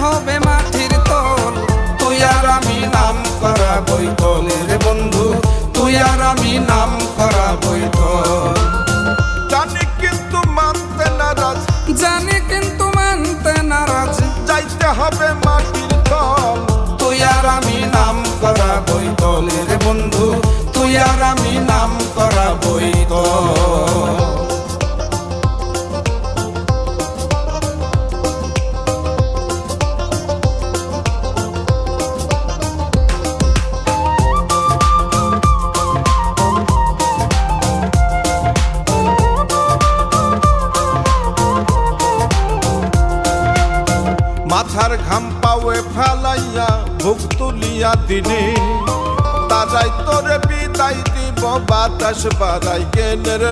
হবে মাটির তল। তুই আর আমি নাম করা বৈতল রে বন্ধু, তুই আর আমি নাম করা বৈতল। জানি কিন্তু মানতে নারাজ, জানি কিন্তু মানতে নারাজ, যাইতে হবে মাটির তল। তুই আর আমি নাম করা বৈতল রে বন্ধু, তুই আর আমি নাম করা বৈতল। মাথার ঘাম পাওয়ে ফেলাইয়া বুক তুলিয়া দিনে, তারাই তোরে বিদায় দিব বাতাস বাড়াই কেন রে।